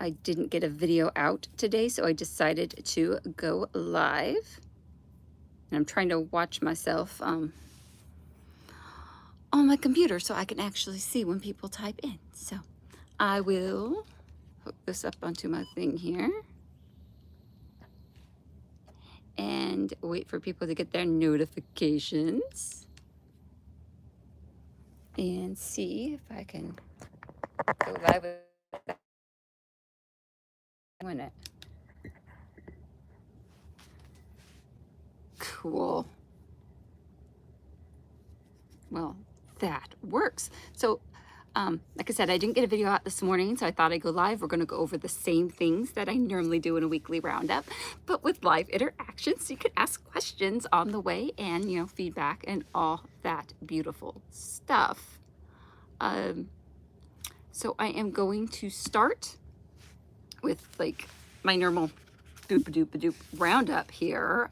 I didn't get a video out today, so I decided to go live. And I'm trying to watch myself on my computer so I can actually see when people type in. So I will hook this up onto my thing here and wait for people to get their notifications and see if I can go live with that. Win it. Cool. Well, that works. So like I said, I didn't get a video out this morning, so I thought I'd go live. We're going to go over the same things that I normally do in a weekly roundup, but with live interactions. So you can ask questions on the way and, you know, feedback and all that beautiful stuff. So I am going to start with like my normal doop-a-doop-a-doop roundup here.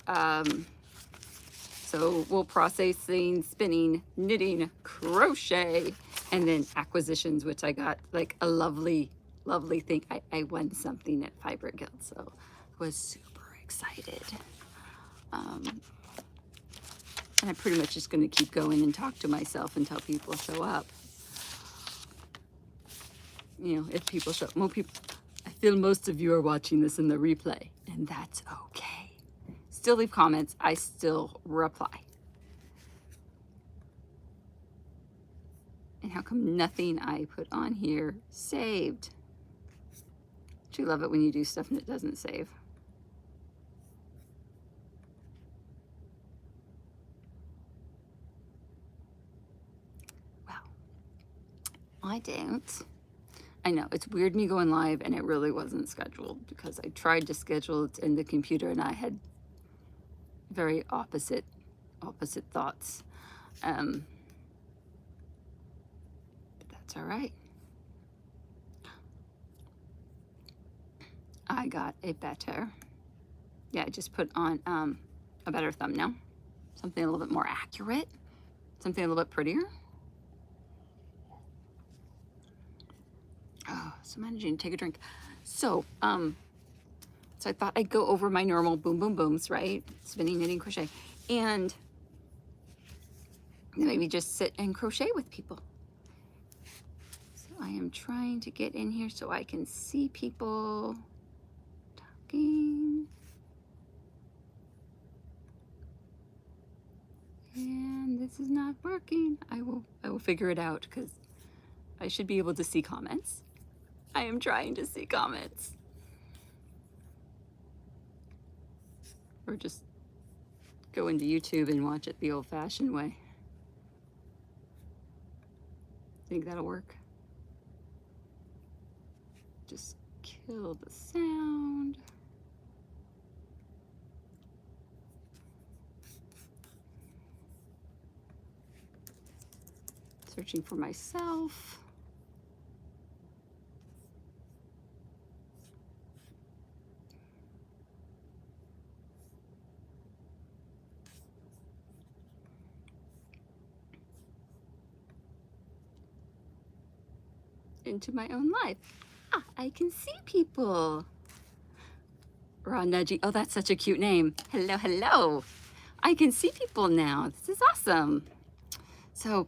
So we'll processing, spinning, knitting, crochet, and then acquisitions, which I got like a lovely, lovely thing. I won something at Fiber Guild, so I was super excited. And I'm pretty much just going to keep going and talk to myself until people show up. You know, if people show up, more people. I feel most of you are watching this in the replay, and that's okay. Still leave comments. I still reply. And how come nothing I put on here saved? Do you love it when you do stuff and it doesn't save? Well, I don't. I know, it's weird me going live and it really wasn't scheduled because I tried to schedule it in the computer and I had very opposite thoughts. But that's all right. I got a better, I just put on a better thumbnail, something a little bit more accurate, something a little bit prettier. Oh, so managing to take a drink. So, so I thought I'd go over my normal boom, boom, booms, right? Spinning, knitting, crochet, and maybe just sit and crochet with people. So I am trying to get in here so I can see people talking. And this is not working. I will figure it out because I should be able to see comments. I am trying to see comments. Or just go into YouTube and watch it the old-fashioned way. Think that'll work? Just kill the sound. Searching for myself. Into my own life. Ah, I can see people. Raw Nudgy. Oh, that's such a cute name. Hello, hello. I can see people now. This is awesome. So,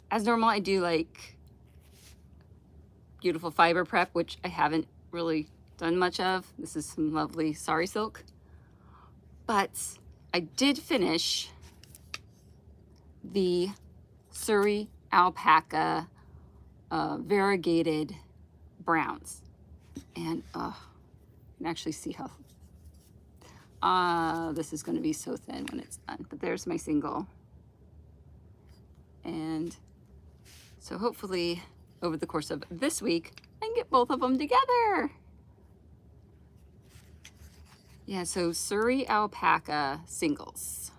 as normal, I do like beautiful fiber prep, which I haven't really done much of. This is some lovely sari silk. But I did finish the Suri Alpaca variegated browns. And you can actually see how this is going to be so thin when it's done. But there's my single. And so hopefully over the course of this week, I can get both of them together. Yeah, so Suri Alpaca singles.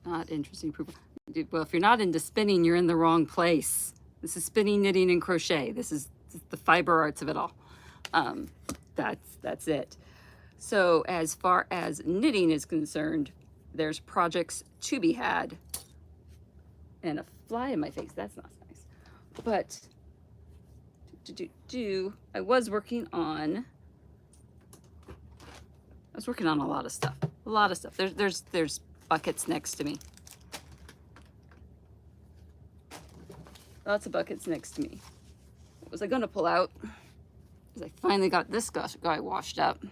Not interesting proof. Well, if you're not into spinning, you're in the wrong place. This is spinning, knitting, and crochet. This is the fiber arts of it all. That's it. So as far as knitting is concerned, there's projects to be had and a fly in my face. That's not nice. But I was working on a lot of stuff. A lot of stuff. There's buckets next to me. Lots of buckets next to me. What was I gonna pull out? Because I finally got this guy washed up.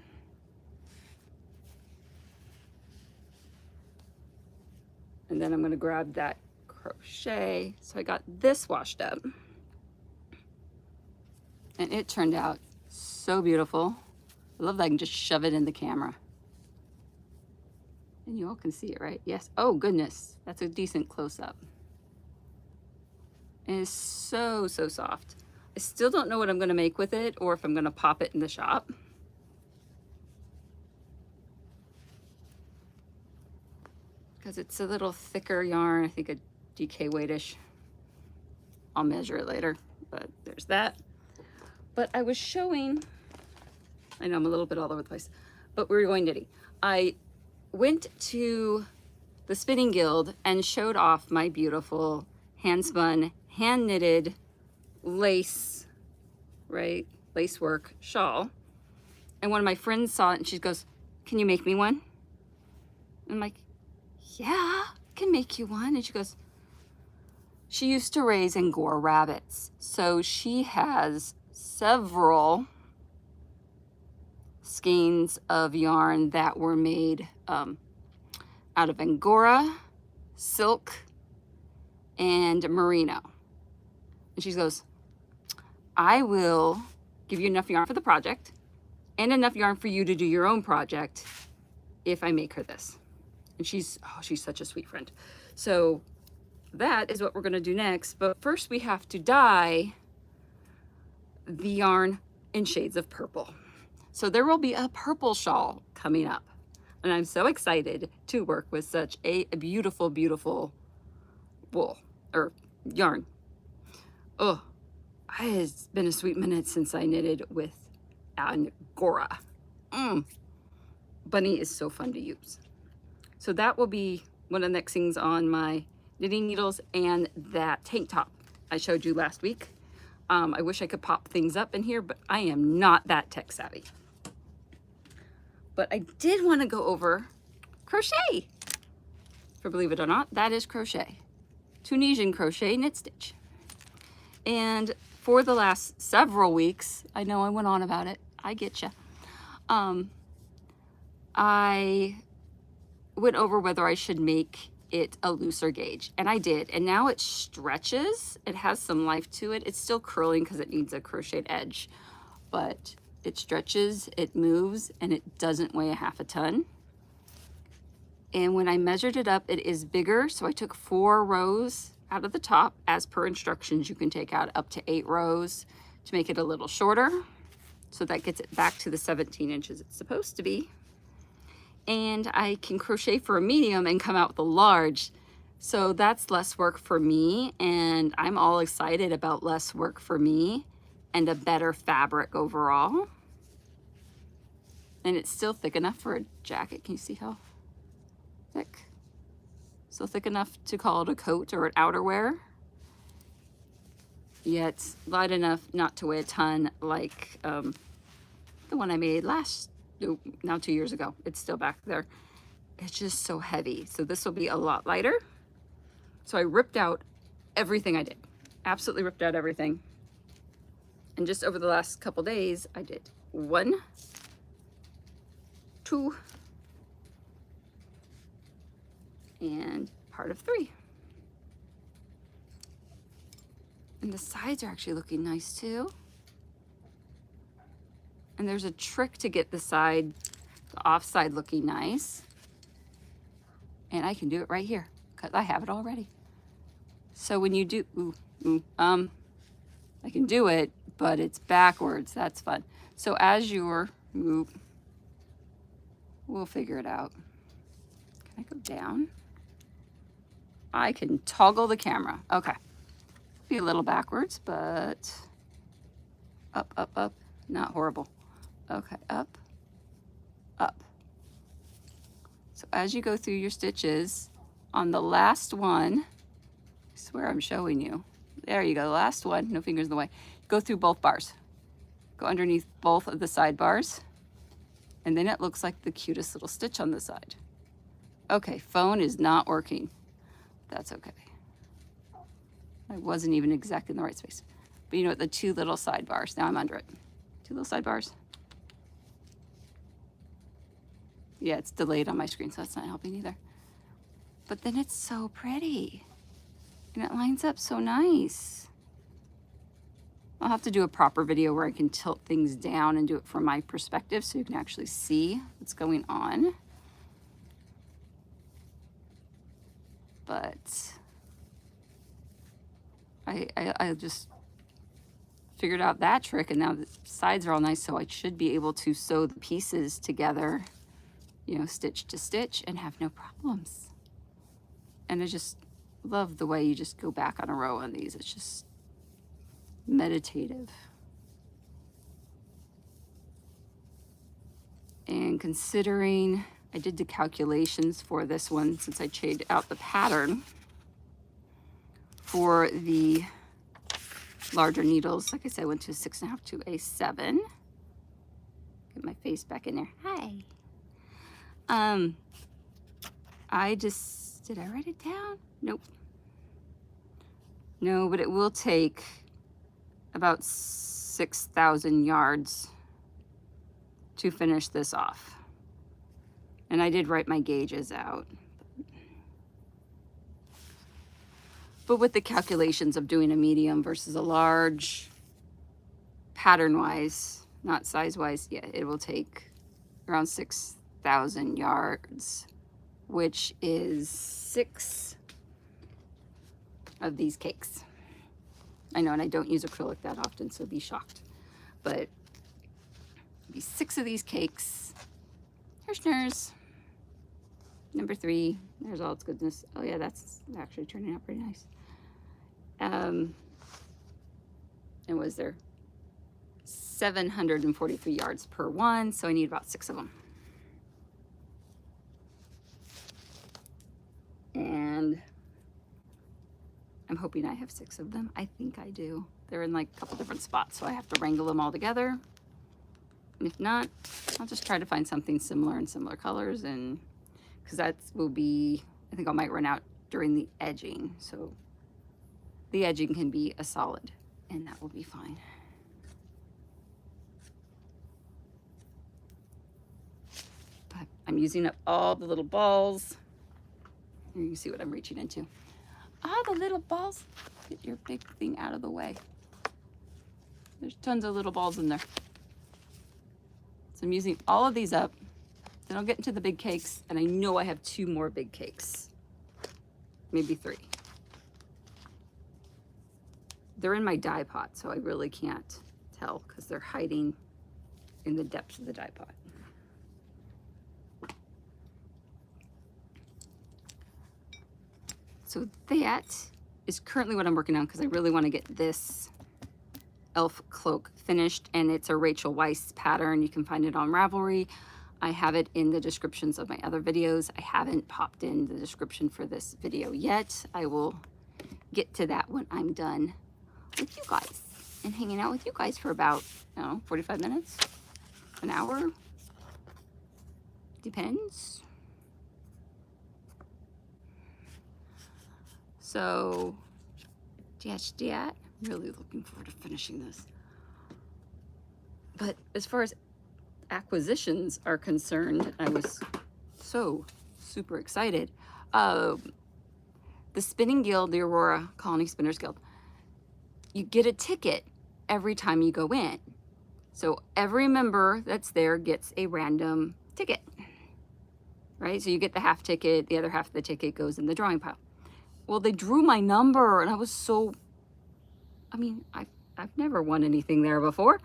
And then I'm gonna grab that crochet. So I got this washed up. And it turned out so beautiful. I love that I can just shove it in the camera. And you all can see it, right? Yes. Oh, goodness. That's a decent close-up. It is so, so soft. I still don't know what I'm going to make with it or if I'm going to pop it in the shop. Because it's a little thicker yarn. I think a DK weightish. I'll measure it later, but there's that. But I was showing, I know I'm a little bit all over the place, but we were going knitting. I went to the Spinning Guild and showed off my beautiful hand spun, hand knitted lace, right? Lace work shawl. And one of my friends saw it and she goes, "Can you make me one?" I'm like, "Yeah, I can make you one." And she goes, she used to raise Angora rabbits. So she has several skeins of yarn that were made out of Angora, silk, and merino. And she goes, "I will give you enough yarn for the project and enough yarn for you to do your own project if I make her this." And she's such a sweet friend. So that is what we're gonna do next. But first we have to dye the yarn in shades of purple. So there will be a purple shawl coming up. And I'm so excited to work with such a beautiful, beautiful wool or yarn. Oh, it's been a sweet minute since I knitted with Angora. Bunny is so fun to use. So that will be one of the next things on my knitting needles, and that tank top I showed you last week. I wish I could pop things up in here, but I am not that tech savvy. But I did want to go over crochet. For believe it or not, that is crochet. Tunisian crochet knit stitch. And for the last several weeks, I know I went on about it, I get you. I went over whether I should make it a looser gauge, and I did. And now it stretches, it has some life to it. It's still curling because it needs a crocheted edge, but it stretches, it moves, and it doesn't weigh a half a ton. And when I measured it up, it is bigger. So I took 4 rows out of the top. As per instructions, you can take out up to 8 rows to make it a little shorter. So that gets it back to the 17 inches it's supposed to be. And I can crochet for a medium and come out with a large. So that's less work for me. And I'm all excited about less work for me and a better fabric overall. And it's still thick enough for a jacket. Can you see how thick? Still thick enough to call it a coat or an outerwear. Yet light enough not to weigh a ton like the one I made now 2 years ago. It's still back there. It's just so heavy. So this will be a lot lighter. So I ripped out everything I did. Absolutely ripped out everything. And just over the last couple days, I did 1, 2, and part of 3. And the sides are actually looking nice too. And there's a trick to get the off side looking nice. And I can do it right here because I have it already. So when you do, I can do it, but it's backwards. That's fun. So as you're, we'll figure it out. Can I go down? I can toggle the camera. Okay. Be a little backwards, but up, up, up. Not horrible. Okay, up, up. So as you go through your stitches, on the last one, I swear I'm showing you. There you go, last one, no fingers in the way. Go through both bars. Go underneath both of the side bars. And then it looks like the cutest little stitch on the side. Okay, phone is not working. That's okay. I wasn't even exactly in the right space. But you know what, the two little side bars, now I'm under it. Two little side bars. Yeah, it's delayed on my screen, so that's not helping either. But then it's so pretty. And it lines up so nice. I'll have to do a proper video where I can tilt things down and do it from my perspective so you can actually see what's going on. But I just figured out that trick, and now the sides are all nice, so I should be able to sew the pieces together, you know, stitch to stitch, and have no problems. And I just love the way you just go back on a row on these. It's just meditative. And considering I did the calculations for this one, since I changed out the pattern for the larger needles, like I said, I went to a 6.5 to a 7. Get my face back in there. Hi. I just, did I write it down? Nope. No, but it will take about 6,000 yards to finish this off. And I did write my gauges out. But with the calculations of doing a medium versus a large, pattern-wise, not size-wise, yeah, it will take around 6,000 yards, which is 6 of these cakes. I know, and I don't use acrylic that often, so be shocked. But it'll be 6 of these cakes. Here's yours. Number 3. There's all its goodness. Oh yeah, that's actually turning out pretty nice. And was there 743 yards per one, so I need about 6 of them. And I'm hoping I have 6 of them. I think I do. They're in like a couple different spots, so I have to wrangle them all together. And if not, I'll just try to find something similar in similar colors, and because that will be, I think I might run out during the edging. So the edging can be a solid, and that will be fine. But I'm using up all the little balls. You can see what I'm reaching into. Ah, the little balls. Get your big thing out of the way. There's tons of little balls in there. So I'm using all of these up. Then I'll get into the big cakes, and I know I have 2 more big cakes. Maybe 3. They're in my dye pot, so I really can't tell because they're hiding in the depths of the dye pot. So that is currently what I'm working on because I really want to get this elf cloak finished, and it's a Rachel Weisz pattern. You can find it on Ravelry. I have it in the descriptions of my other videos. I haven't popped in the description for this video yet. I will get to that when I'm done with you guys and hanging out with you guys for about, I don't know, 45 minutes, an hour, depends. So, I'm really looking forward to finishing this. But as far as acquisitions are concerned, I was so super excited. The Spinning Guild, the Aurora Colony Spinners Guild, you get a ticket every time you go in. So every member that's there gets a random ticket, right? So you get the half ticket, the other half of the ticket goes in the drawing pile. Well, they drew my number, and I was so, I mean, I've never won anything there before.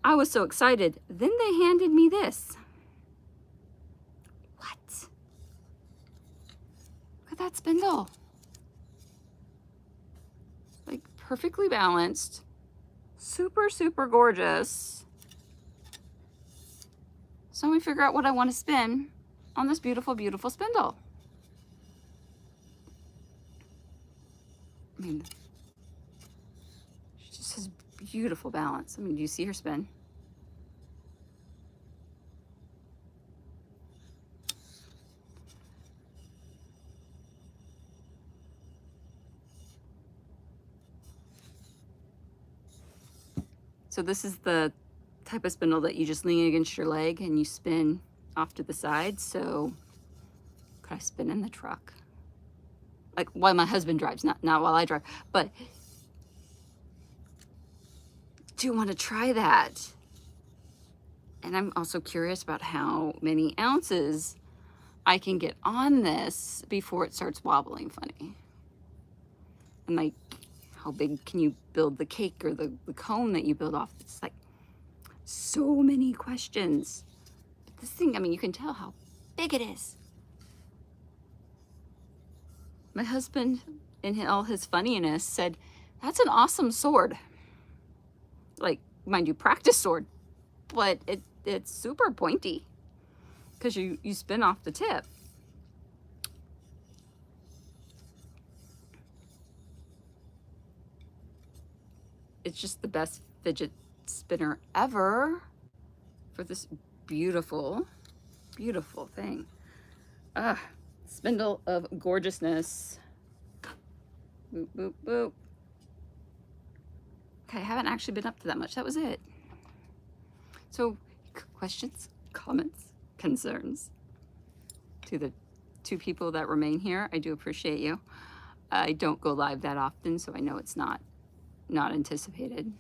I was so excited. Then they handed me this. What? Look at that spindle. Like perfectly balanced, super, super gorgeous. So let me figure out what I want to spin on this beautiful, beautiful spindle. mean, she just has beautiful balance. I mean, do you see her spin? So this is the type of spindle that you just lean against your leg and you spin off to the side. So could I spin in the truck? Like while my husband drives, not while I drive, but do you want to try that? And I'm also curious about how many ounces I can get on this before it starts wobbling funny. And like, how big can you build the cake or the cone that you build off? It's like so many questions. But this thing, I mean, you can tell how big it is. My husband, in all his funniness, said, that's an awesome sword. Like, mind you, practice sword, but it's super pointy because you spin off the tip. It's just the best fidget spinner ever for this beautiful, beautiful thing. Ah, spindle of gorgeousness. Boop, boop, boop. Okay, I haven't actually been up to that much. That was it. So, questions, comments, concerns to the 2 people that remain here. I do appreciate you. I don't go live that often, so I know it's not anticipated.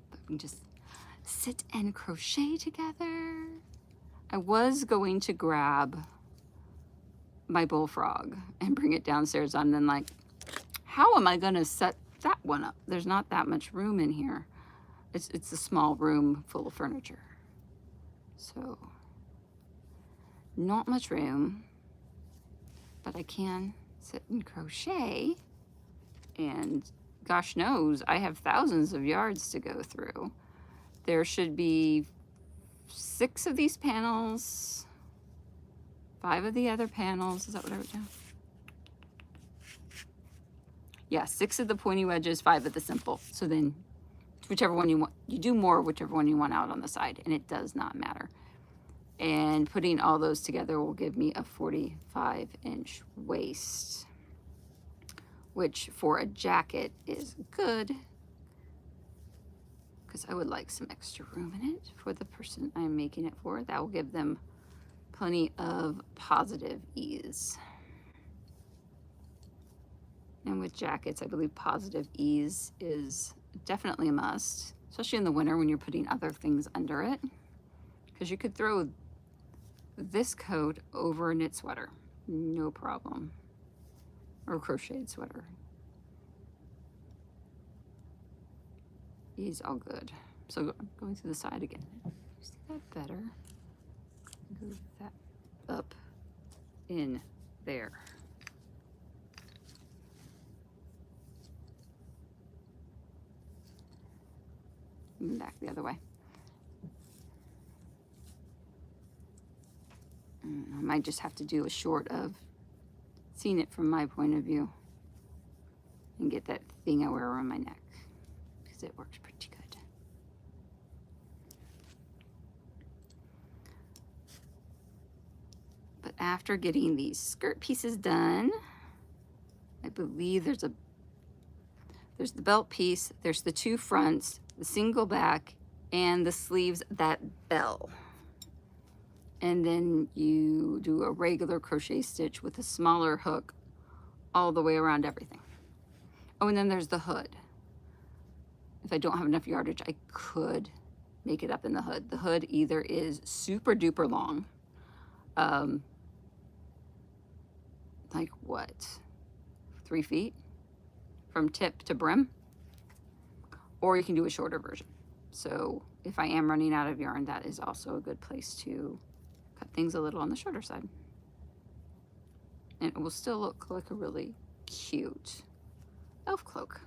But we can just sit and crochet together. I was going to grab my bullfrog and bring it downstairs. I'm then like, how am I gonna set that one up? There's not that much room in here. It's a small room full of furniture. So not much room, but I can sit and crochet, and gosh knows I have thousands of yards to go through. There should be 6 of these panels, 5 of the other panels. Is that what I wrote down? Yeah, 6 of the pointy wedges, 5 of the simple. So then whichever one you want, you do more, whichever one you want out on the side, and it does not matter. And putting all those together will give me a 45-inch waist, which for a jacket is good because I would like some extra room in it for the person I'm making it for. That will give them plenty of positive ease. And with jackets, I believe positive ease is definitely a must, especially in the winter when you're putting other things under it, because you could throw this coat over a knit sweater, no problem, or a crocheted sweater. Ease all good. So going through the side again. See that better? Move that up in there. And back the other way. I might just have to do a short of seeing it from my point of view and get that thing I wear around my neck because it works pretty good. But after getting these skirt pieces done, I believe there's the belt piece, there's the 2 fronts, the single back, and the sleeves that bell. And then you do a regular crochet stitch with a smaller hook all the way around everything. Oh, and then there's the hood. If I don't have enough yardage, I could make it up in the hood. The hood either is super duper long, like what, 3 feet from tip to brim, or you can do a shorter version. So if I am running out of yarn, that is also a good place to cut things a little on the shorter side. And it will still look like a really cute elf cloak.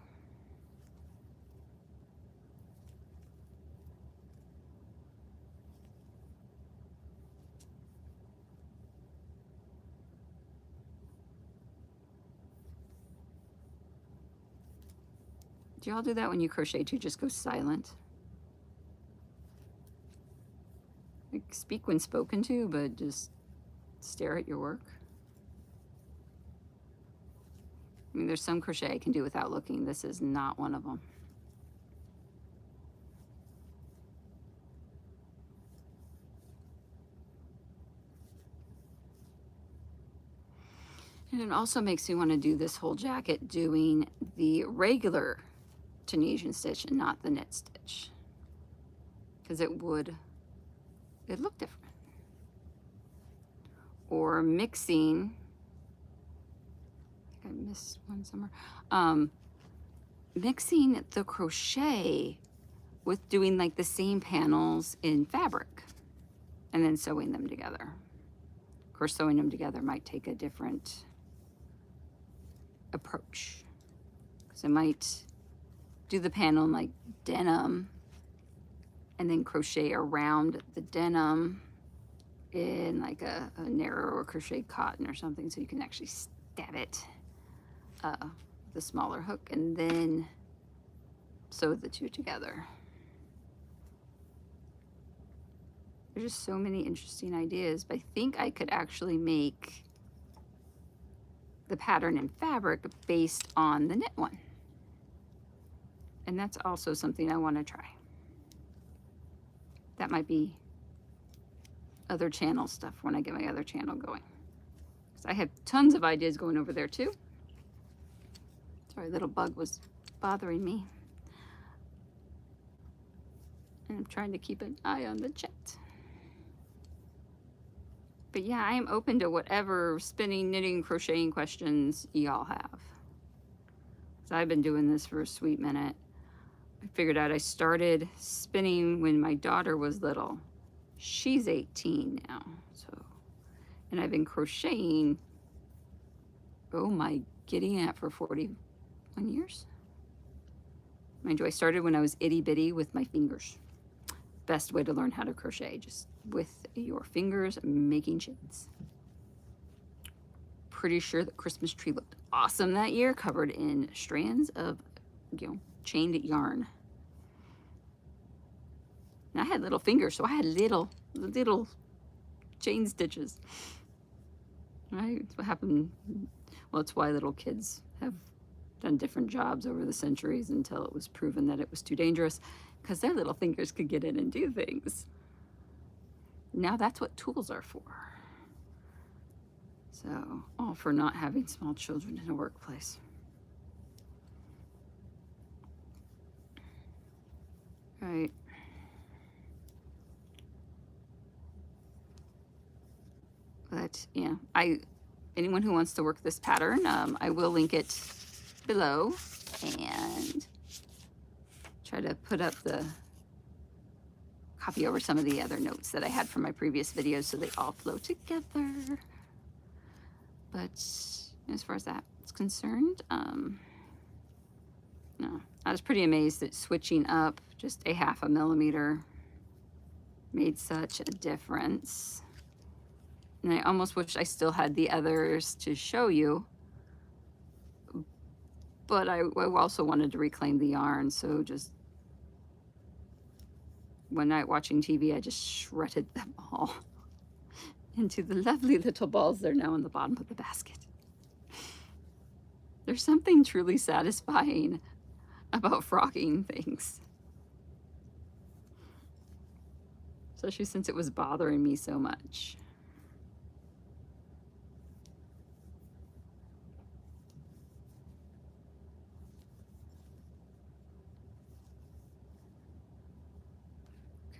Do y'all do that when you crochet too? Just go silent? Like speak when spoken to, but just stare at your work. I mean, there's some crochet I can do without looking. This is not one of them. And it also makes me want to do this whole jacket doing the regular Tunisian stitch and not the knit stitch, because it look different. Or mixing, I think I missed one somewhere, mixing the crochet with doing like the same panels in fabric and then sewing them together. Of course, sewing them together might take a different approach, because I might do the panel in like denim and then crochet around the denim in like a narrower crochet cotton or something, so you can actually stab it with a smaller hook and then sew the two together. There's just so many interesting ideas, but I think I could actually make the pattern in fabric based on the knit one. And that's also something I want to try. That might be other channel stuff when I get my other channel going. So I have tons of ideas going over there too. Sorry, little bug was bothering me. And I'm trying to keep an eye on the chat. But yeah, I am open to whatever spinning, knitting, crocheting questions y'all have. So I've been doing this for a sweet minute. I figured out I started spinning when my daughter was little. She's 18 now, so, and I've been crocheting, oh my, getting at for 41 years. Mind you, I started when I was itty bitty with my fingers. Best way to learn how to crochet, just with your fingers making chains. Pretty sure the Christmas tree looked awesome that year, covered in strands of, chained yarn. And I had little fingers, so I had little chain stitches. Right? It's what happened. Well, it's why little kids have done different jobs over the centuries until it was proven that it was too dangerous, because their little fingers could get in and do things. Now that's what tools are for. So, all for not having small children in a workplace. Right. But yeah, anyone who wants to work this pattern, I will link it below and try to put up the copy over some of the other notes that I had from my previous videos so they all flow together. But as far as that's concerned, no, I was pretty amazed that switching up just a 1/2 millimeter made such a difference. And I almost wish I still had the others to show you, but I also wanted to reclaim the yarn, so just one night watching TV, I just shredded them all into the lovely little balls. They're now in the bottom of the basket. There's something truly satisfying about frocking things, especially since it was bothering me so much.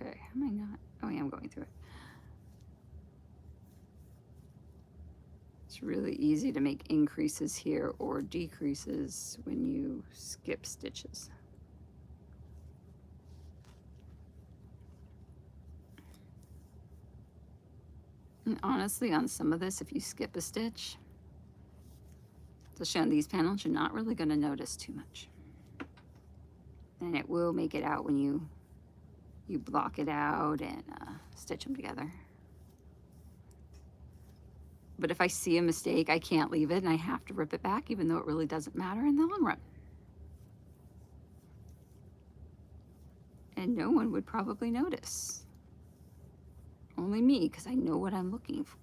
Okay, am I not? Oh yeah, I'm going through it. It's really easy to make increases here or decreases when you skip stitches. And honestly, on some of this, if you skip a stitch, especially on these panels, you're not really going to notice too much. And it will make it out when you block it out and stitch them together. But if I see a mistake, I can't leave it and I have to rip it back, even though it really doesn't matter in the long run. no one would probably notice. Only me, because I know what I'm looking for.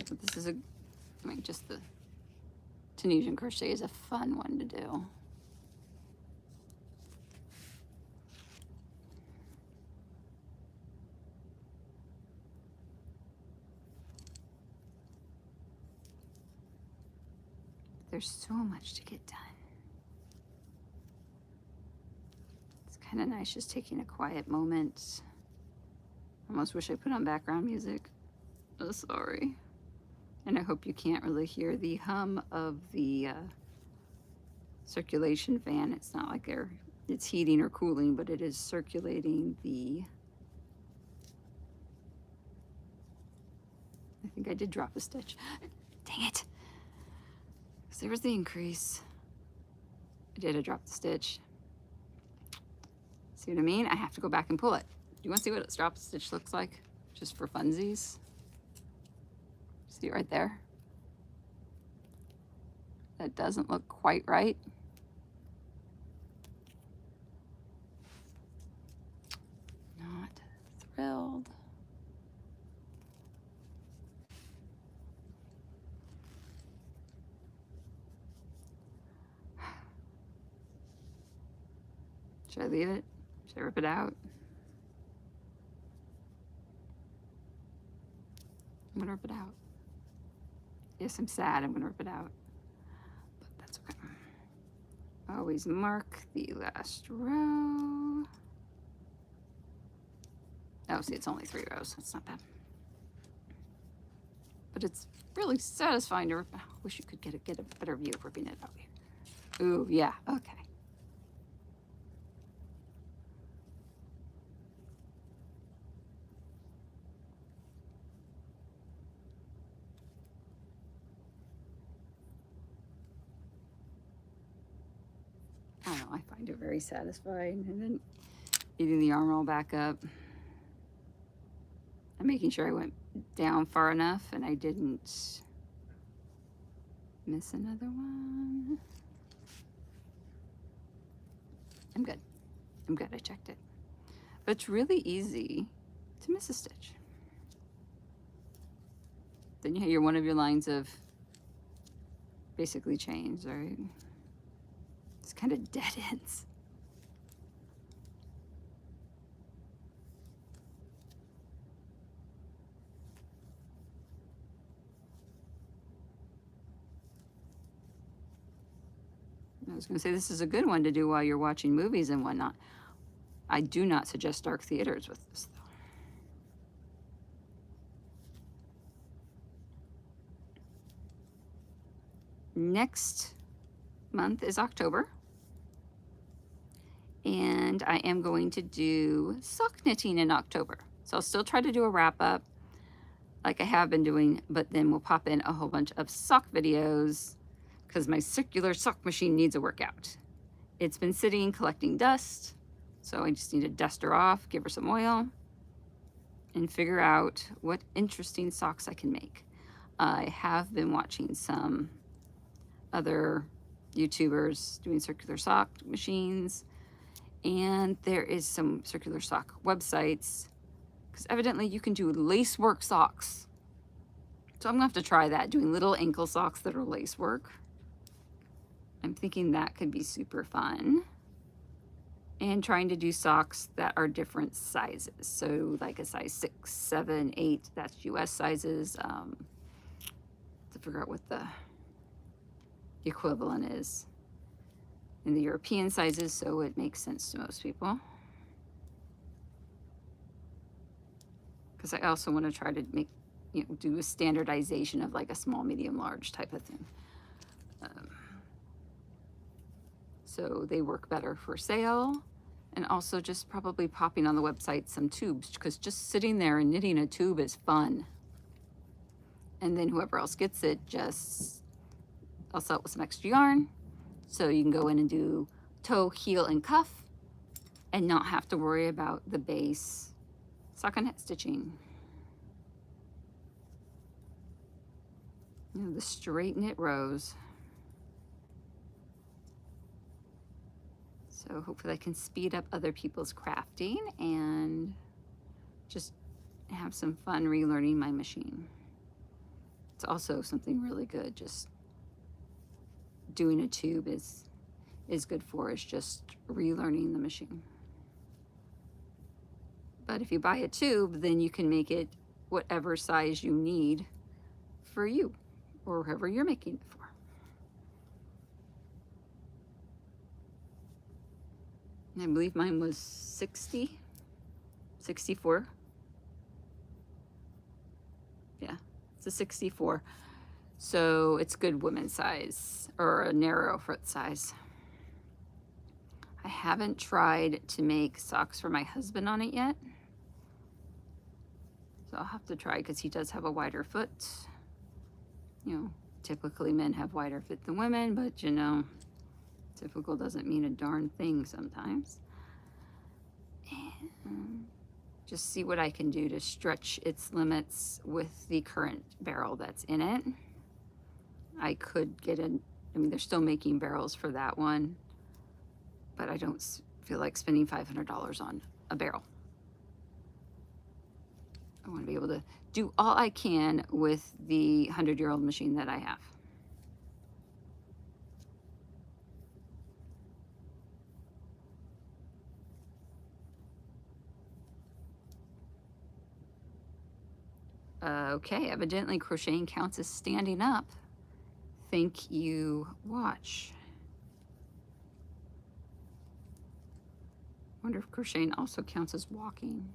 But this is I mean, just the Tunisian crochet is a fun one to do. There's so much to get done. It's kind of nice just taking a quiet moment. Almost wish I put on background music. Oh, sorry. And I hope you can't really hear the hum of the circulation fan. It's not like it's heating or cooling, but it is circulating the... I think I did drop a stitch. Dang it. There was the increase. I drop the stitch. See what I mean? I have to go back and pull it. Do you want to see what a drop stitch looks like? Just for funsies. See it right there? That doesn't look quite right. Not thrilled. Should I leave it? Should I rip it out? I'm gonna rip it out. Yes, I'm sad, I'm gonna rip it out. But that's okay. Always mark the last row. Oh, see, it's only 3 rows. It's not bad. But it's really satisfying to rip. I wish you could get a better view of ripping it out here. Ooh, yeah, okay. I don't know, I find it very satisfying. And then getting the armhole back up. I'm making sure I went down far enough and I didn't miss another one. I'm good. I'm good, I checked it. But it's really easy to miss a stitch. Then you have one of your lines of basically chains, right? It's kind of dead ends. I was going to say this is a good one to do while you're watching movies and whatnot. I do not suggest dark theaters with this, though. Next month is October. And I am going to do sock knitting in October. So I'll still try to do a wrap up like I have been doing, but then we'll pop in a whole bunch of sock videos because my circular sock machine needs a workout. It's been sitting collecting dust, so I just need to dust her off, give her some oil, and figure out what interesting socks I can make. I have been watching some other YouTubers doing circular sock machines, and there is some circular sock websites because evidently you can do lace work socks. So I'm gonna have to try that, doing little ankle socks that are lace work. I'm thinking that could be super fun. And trying to do socks that are different sizes. So like a size 6, 7, 8, that's US sizes. To figure out what the equivalent is in the European sizes, so it makes sense to most people. Because I also want to try to make, do a standardization of like a small, medium, large type of thing. So they work better for sale, and also just probably popping on the website some tubes, because just sitting there and knitting a tube is fun. And then whoever else gets it just I'll sell it with some extra yarn. So you can go in and do toe, heel, and cuff and not have to worry about the base stockinette stitching. You know, the straight knit rows. So hopefully I can speed up other people's crafting and just have some fun relearning my machine. It's also something really good. Just doing a tube is good for, is just relearning the machine. But if you buy a tube, then you can make it whatever size you need for you or whoever you're making it for. And I believe mine was 60, 64. Yeah, it's a 64. So it's good women's size or a narrow foot size. I haven't tried to make socks for my husband on it yet. So I'll have to try because he does have a wider foot. You know, typically men have wider foot than women, but you know, typical doesn't mean a darn thing sometimes. And just see what I can do to stretch its limits with the current barrel that's in it. I could get I mean, they're still making barrels for that one, but I don't feel like spending $500 on a barrel. I want to be able to do all I can with the 100-year-old machine that I have. Okay, evidently crocheting counts as standing up. Thank you, watch. Wonder if crocheting also counts as walking.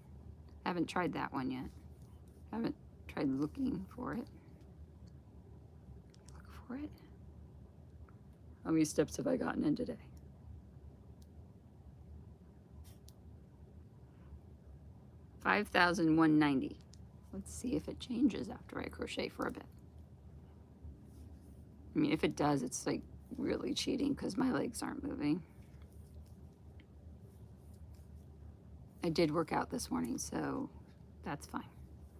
I haven't tried that one yet. I haven't tried looking for it. Look for it. How many steps have I gotten in today? 5,190. Let's see if it changes after I crochet for a bit. I mean, if it does, it's like really cheating because my legs aren't moving. I did work out this morning, so that's fine.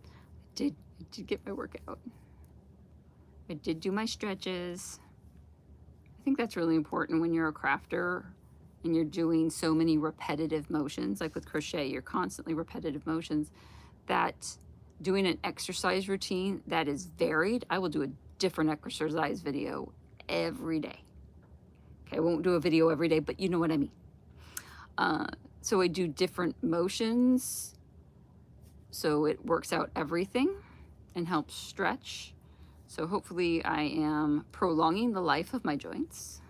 I did get my workout. I did do my stretches. I think that's really important when you're a crafter and you're doing so many repetitive motions, like with crochet, you're constantly repetitive motions, that doing an exercise routine that is varied. I will do a different exercise video every day. Okay, I won't do a video every day, but you know what I mean. So I do different motions so it works out everything and helps stretch. So hopefully I am prolonging the life of my joints,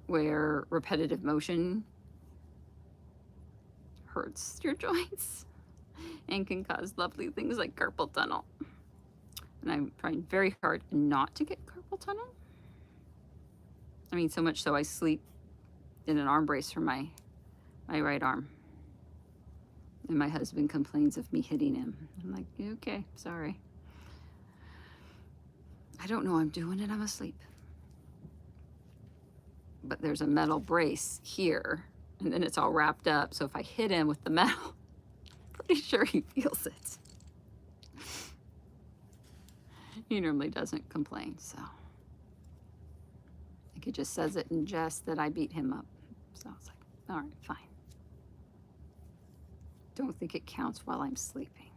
where repetitive motion hurts your joints and can cause lovely things like carpal tunnel. And I'm trying very hard not to get carpal tunnel. I mean, so much so I sleep in an arm brace for my right arm. And my husband complains of me hitting him. I'm like, okay, sorry. I don't know I'm doing it, I'm asleep. But there's a metal brace here, and then it's all wrapped up. So if I hit him with the metal, I'm pretty sure he feels it. He normally doesn't complain, so. I think he just says it in jest that I beat him up. So I was like, all right, fine. Don't think it counts while I'm sleeping.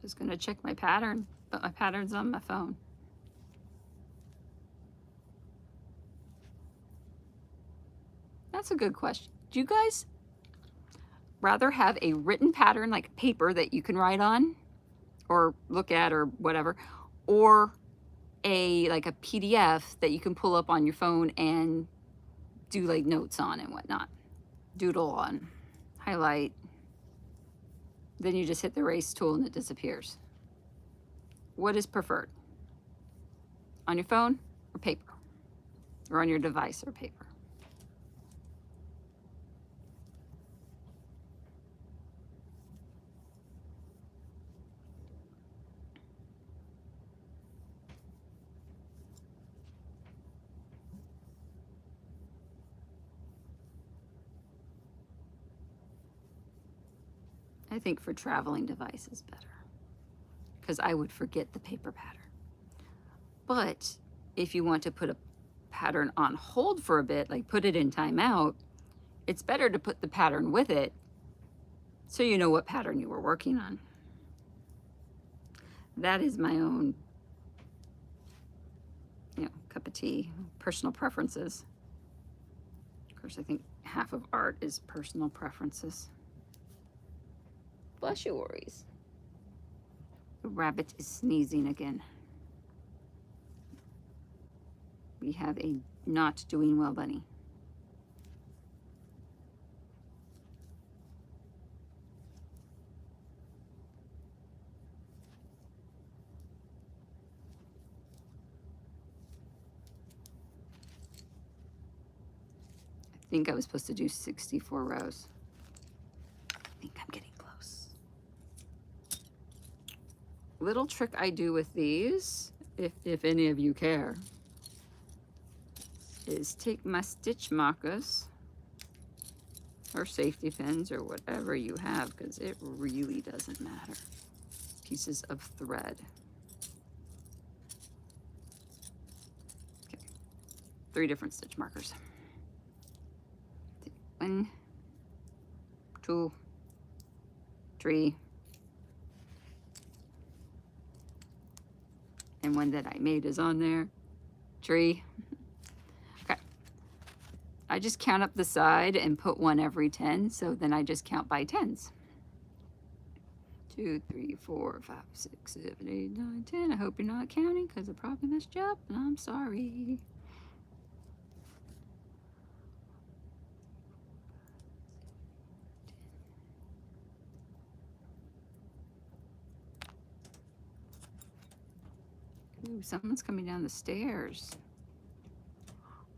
Just gonna check my pattern, but my pattern's on my phone. That's a good question. Do you guys rather have a written pattern, like paper that you can write on or look at or whatever, or like a PDF that you can pull up on your phone and do like notes on and whatnot, doodle on, highlight, then you just hit the erase tool and it disappears? What is preferred? On your phone or paper? Or on your device or paper? I think for traveling device is better because I would forget the paper pattern. But if you want to put a pattern on hold for a bit, like put it in timeout, it's better to put the pattern with it so you know what pattern you were working on. That is my own, cup of tea, personal preferences. Of course, I think half of art is personal preferences. Bless you, worries. The rabbit is sneezing again. We have a not doing well bunny. I think I was supposed to do 64 rows. I think I'm getting close. Little trick I do with these, if any of you care, is take my stitch markers or safety pins or whatever you have, because it really doesn't matter. Pieces of thread. Okay, 3 different stitch markers. 1, 2, 3, and one that I made is on there. 3. Okay. I just count up the side and put 1 every 10, so then I just count by 10s. 2, 3, 4, 5, 6, 7, 8, 9, 10. I hope you're not counting because I probably messed you up, and I'm sorry. Ooh, someone's coming down the stairs.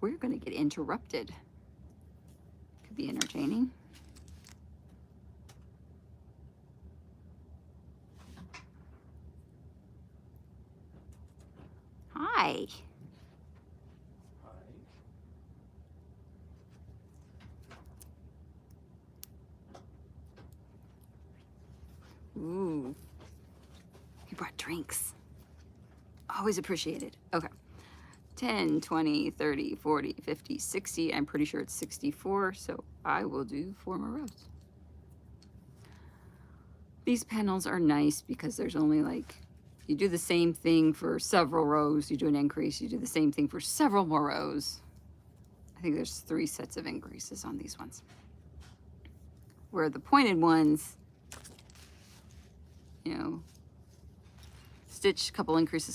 We're going to get interrupted. Could be entertaining. Hi. Ooh. You brought drinks. Always appreciated. Okay. 10, 20, 30, 40, 50, 60. I'm pretty sure it's 64, so I will do 4 more rows. These panels are nice because there's only like, you do the same thing for several rows, you do an increase, you do the same thing for several more rows. I think there's 3 sets of increases on these ones. Where the pointed ones, stitch, couple increases,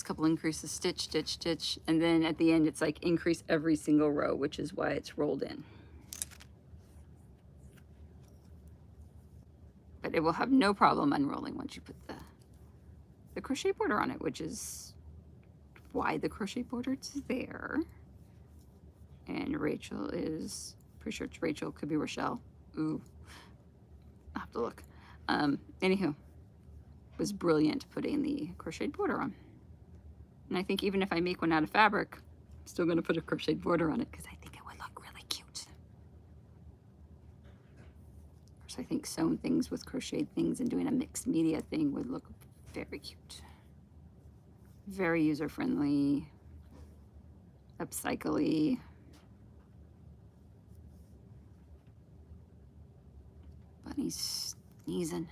stitch, stitch, stitch, and then at the end it's like increase every single row, which is why it's rolled in. But it will have no problem unrolling once you put the crochet border on it, which is why the crochet border is there. And Rachel is, pretty sure it's Rachel, could be Rochelle. Ooh, I'll have to look. Anywho, was brilliant putting the crocheted border on. And I think even if I make one out of fabric, I'm still gonna put a crocheted border on it because I think it would look really cute. Of course, I think sewing things with crocheted things and doing a mixed media thing would look very cute. Very user-friendly, upcycle-y. Bunny's sneezing.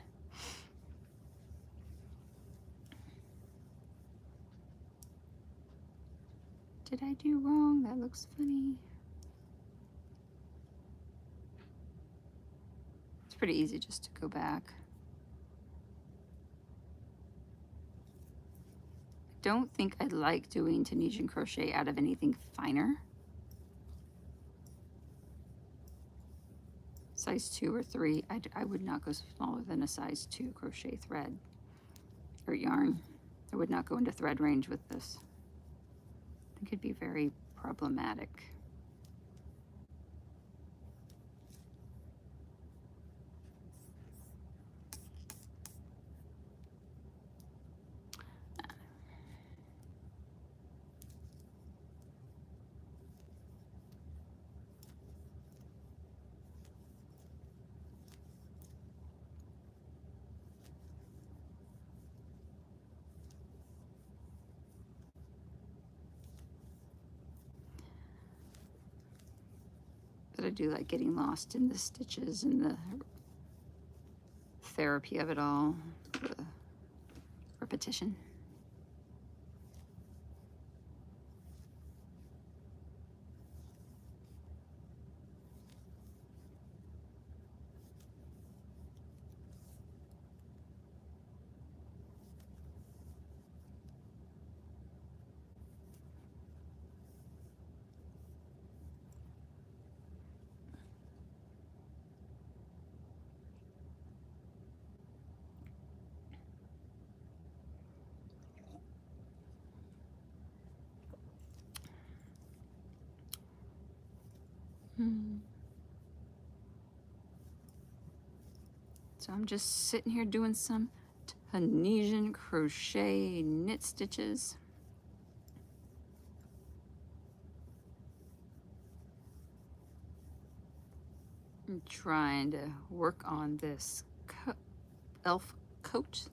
Did I do wrong? That looks funny. It's pretty easy just to go back. I don't think I like doing Tunisian crochet out of anything finer. Size 2 or 3, I would not go smaller than a size 2 crochet thread or yarn. I would not go into thread range with this. I think it'd be very problematic. But I do like getting lost in the stitches and the therapy of it all, the repetition. So I'm just sitting here doing some Tunisian crochet knit stitches. I'm trying to work on this elf coat,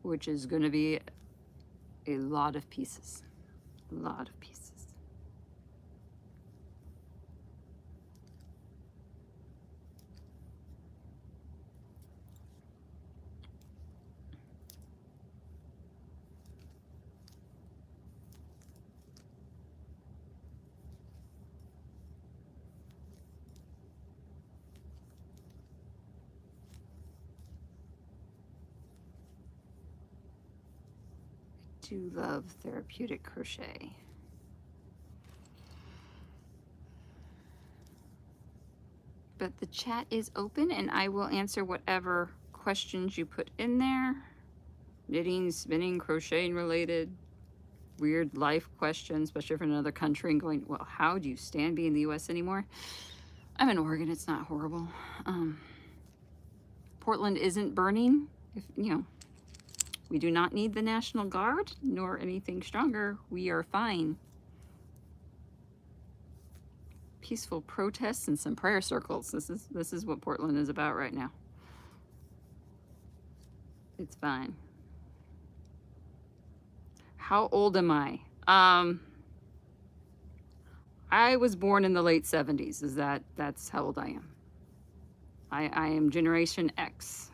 which is going to be a lot of pieces, a lot of pieces. I do love therapeutic crochet. But the chat is open and I will answer whatever questions you put in there. Knitting, spinning, crocheting related, weird life questions, especially from another country and going, well, how do you stand being in the US anymore? I'm in Oregon, it's not horrible. Portland isn't burning. If you know, we do not need the National Guard nor anything stronger. We are fine. Peaceful protests and some prayer circles. This is what Portland is about right now. It's fine. How old am I? I was born in the late 70s. That's how old I am. I am Generation X.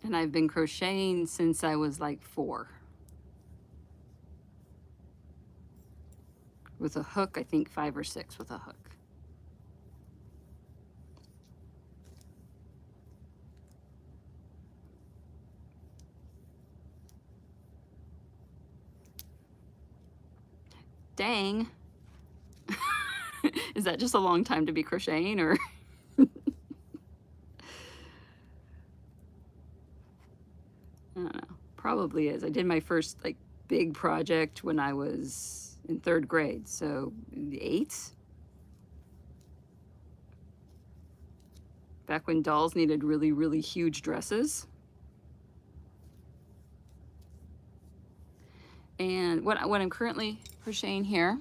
And I've been crocheting since I was like 4. With a hook, I think 5 or 6 with a hook. Dang. Is that just a long time to be crocheting, or? I don't know. Probably is. I did my first like big project when I was in 3rd grade, so 8. Back when dolls needed really, really huge dresses. And what I'm currently crocheting here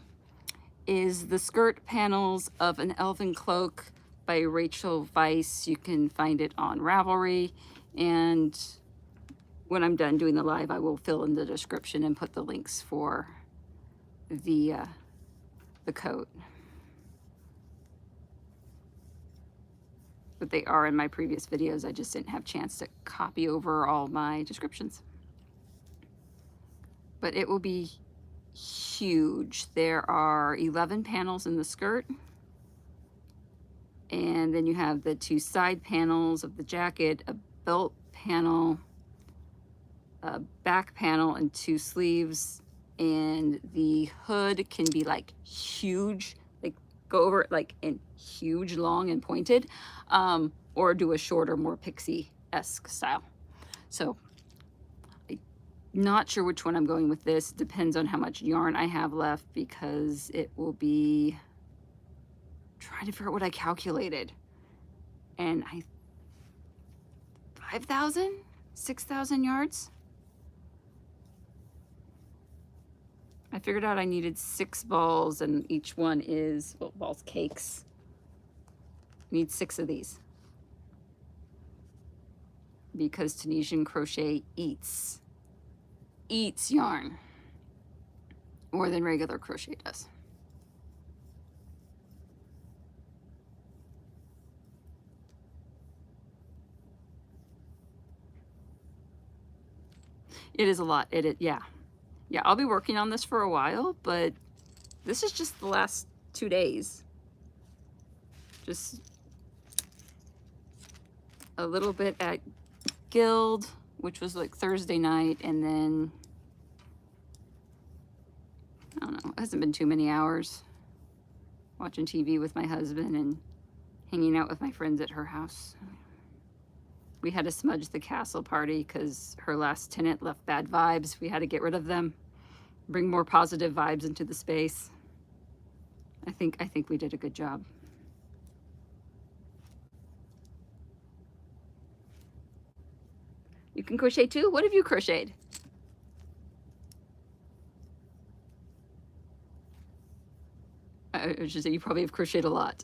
is the skirt panels of an elven cloak by Rachel Weiss. You can find it on Ravelry, and when I'm done doing the live, I will fill in the description and put the links for the coat. But they are in my previous videos. I just didn't have a chance to copy over all my descriptions. But it will be huge. There are 11 panels in the skirt. And then you have the 2 side panels of the jacket, a belt panel, a back panel, and 2 sleeves. And the hood can be like huge, like go over it like in huge, long and pointed, or do a shorter, more pixie-esque style. So I'm not sure which one I'm going with this. Depends on how much yarn I have left, because it will be trying to figure out what I calculated. And 5,000, 6,000 yards. I figured out I needed 6 balls, and each one is, well, balls, cakes. I need 6 of these. Because Tunisian crochet eats eats yarn more than regular crochet does. It is a lot. Yeah. Yeah, I'll be working on this for a while, but this is just the last 2 days. Just a little bit at Guild, which was like Thursday night, and then I don't know, it hasn't been too many hours watching TV with my husband and hanging out with my friends at her house. We had to smudge the castle party because her last tenant left bad vibes. We had to get rid of them, bring more positive vibes into the space. I think we did a good job. You can crochet too? What have you crocheted? I should say you probably have crocheted a lot.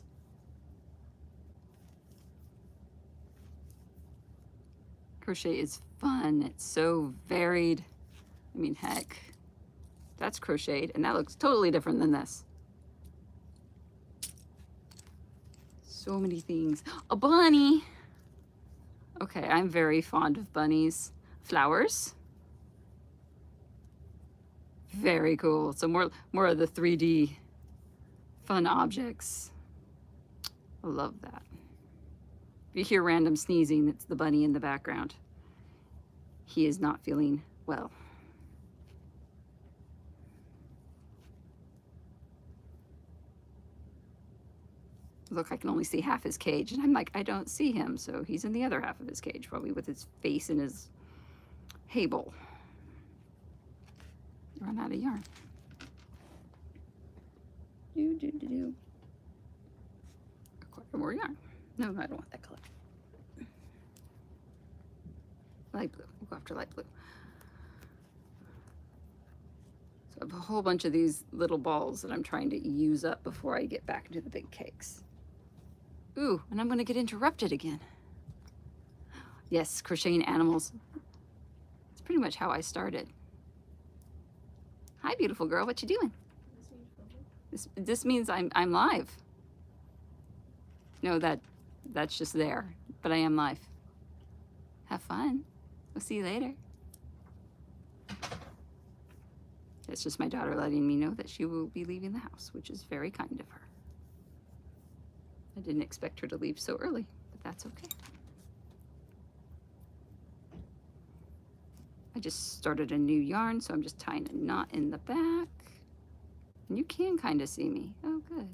Crochet is fun. It's so varied. I mean, heck, that's crocheted, and that looks totally different than this. So many things. A bunny. Okay, I'm very fond of bunnies. Flowers. Very cool. So more of the 3D fun objects. I love that. If you hear random sneezing, it's the bunny in the background. He is not feeling well. Look, I can only see half his cage, and I'm like, I don't see him, so he's in the other half of his cage, probably with his face in his hay bowl. Run out of yarn. Acquire more yarn. No, I don't want that color. Light blue. We'll go after light blue. So I have a whole bunch of these little balls that I'm trying to use up before I get back into the big cakes. Ooh, and I'm going to get interrupted again. Yes, crocheting animals. It's pretty much how I started. Hi, beautiful girl. What you doing? This means I'm live. No, that's just there, but I am live. Have fun. We'll see you later. It's just my daughter letting me know that she will be leaving the house, which is very kind of her. I didn't expect her to leave so early, but that's okay. I just started a new yarn, so I'm just tying a knot in the back. And you can kind of see me. Oh, good.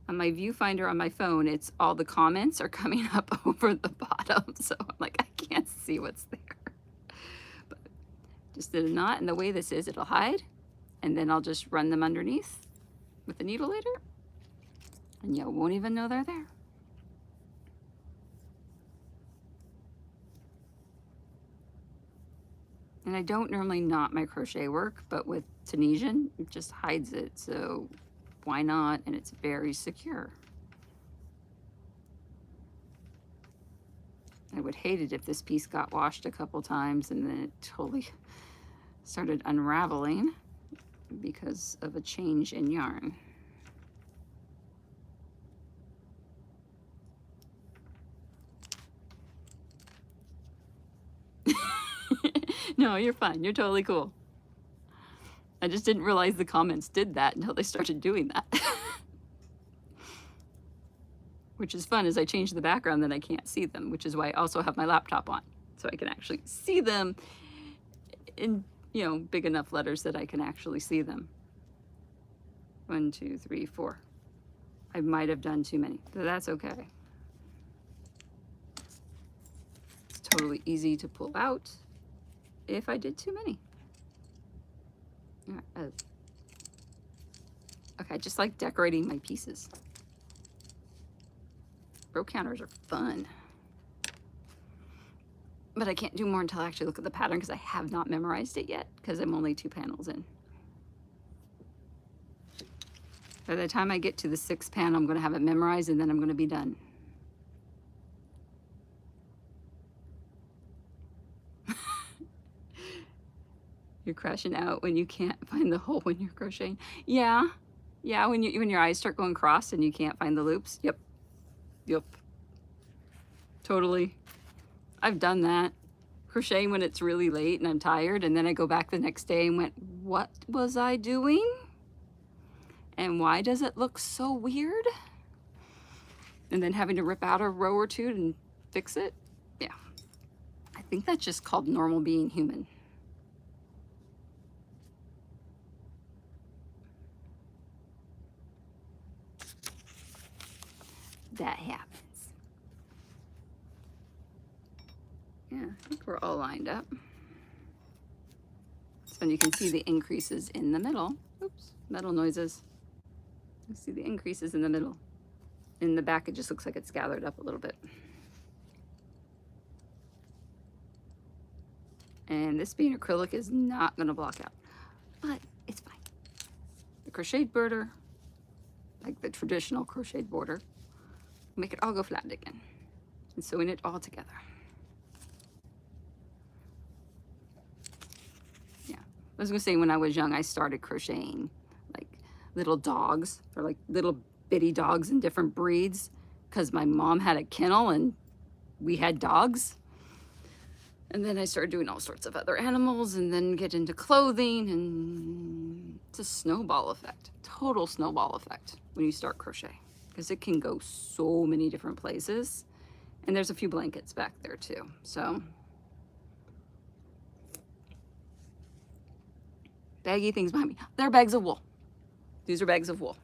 On my viewfinder on my phone, it's all the comments are coming up over the bottom, so I'm like, I can't see what's there. But just did a knot, and the way this is, it'll hide, and then I'll just run them underneath with the needle later, and you won't even know they're there. And I don't normally knot my crochet work, but with Tunisian, it just hides it, so why not? And it's very secure. I would hate it if this piece got washed a couple times and then it totally started unraveling because of a change in yarn. No, you're fine. You're totally cool. I just didn't realize the comments did that until they started doing that. Which is fun, as I change the background, then I can't see them, which is why I also have my laptop on. So I can actually see them in, you know, big enough letters that I can actually see them. 1, 2, 3, 4. I might have done too many, but that's okay. It's totally easy to pull out if I did too many. Okay, I just like decorating my pieces. Row counters are fun. But I can't do more until I actually look at the pattern because I have not memorized it yet because I'm only 2 panels in. By the time I get to the 6th panel, I'm going to have it memorized and then I'm going to be done. You're crashing out when you can't find the hole when you're crocheting. Yeah, yeah, when your eyes start going cross and you can't find the loops. Yep, yep, totally. I've done that. Crocheting when it's really late and I'm tired, and then I go back the next day and went, what was I doing? And why does it look so weird? And then having to rip out a row or two and fix it. Yeah, I think that's just called normal being human. That happens. Yeah, I think we're all lined up. So you can see the increases in the middle. Oops, metal noises. You see the increases in the middle. In the back, it just looks like it's gathered up a little bit. And this being acrylic is not going to block out, but it's fine. The crocheted border, like the traditional crocheted border, make it all go flat again. And sewing it all together. Yeah, I was going to say when I was young, I started crocheting like little dogs, or like little bitty dogs in different breeds, because my mom had a kennel and we had dogs. And then I started doing all sorts of other animals, and then get into clothing, and it's a snowball effect, total snowball effect when you start crochet, because it can go so many different places. And there's a few blankets back there too. So baggy things behind me. They're bags of wool. These are bags of wool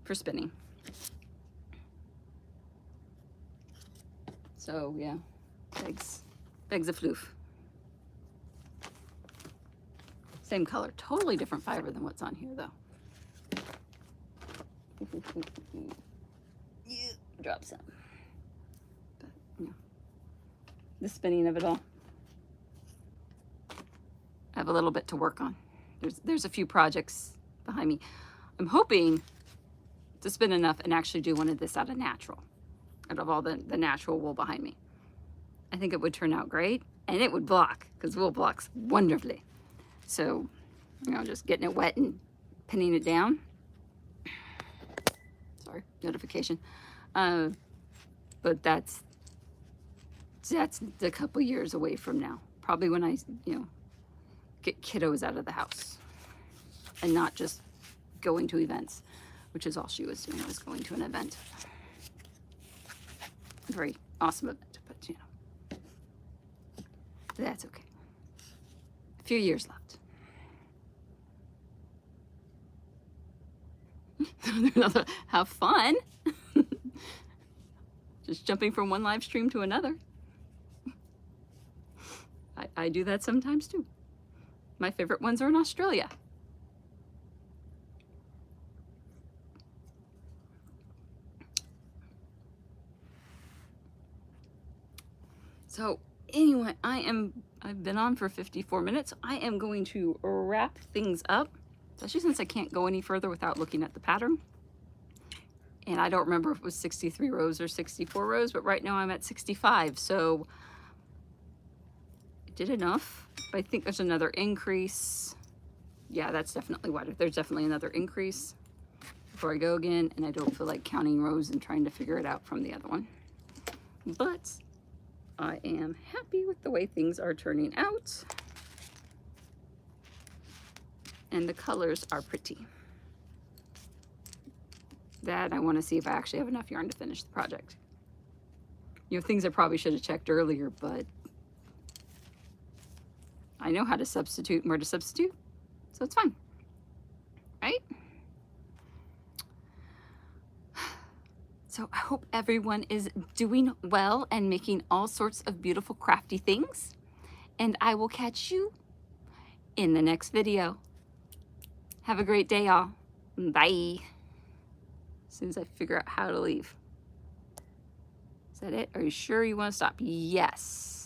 for spinning. So yeah, bags of floof. Same color, totally different fiber than what's on here though. Yeah, drop some. But you know, the spinning of it all. I have a little bit to work on. There's a few projects behind me. I'm hoping to spin enough and actually do one of this out of all the natural wool behind me. I think it would turn out great, and it would block, because wool blocks wonderfully. So, you know, just getting it wet and pinning it down. Sorry, notification. But that's a couple years away from now. Probably when I, you know, get kiddos out of the house and not just going to events, which is all she was doing, was going to an event. A very awesome event, but you know, that's okay. A few years left. Have fun. Just jumping from one live stream to another. I do that sometimes too. My favorite ones are in Australia. So anyway, I've been on for 54 minutes. I am going to wrap things up, especially since I can't go any further without looking at the pattern. And I don't remember if it was 63 rows or 64 rows, but right now I'm at 65. So I did enough. But I think there's another increase. Yeah, that's definitely wider. There's definitely another increase before I go again. And I don't feel like counting rows and trying to figure it out from the other one. But I am happy with the way things are turning out. And the colors are pretty. That I want to see if I actually have enough yarn to finish the project. You know, things I probably should have checked earlier, but I know how to substitute and where to substitute, so it's fine, right? So I hope everyone is doing well and making all sorts of beautiful crafty things. And I will catch you in the next video. Have a great day, y'all. Bye. As soon as I figure out how to leave. Is that it? Are you sure you want to stop? Yes.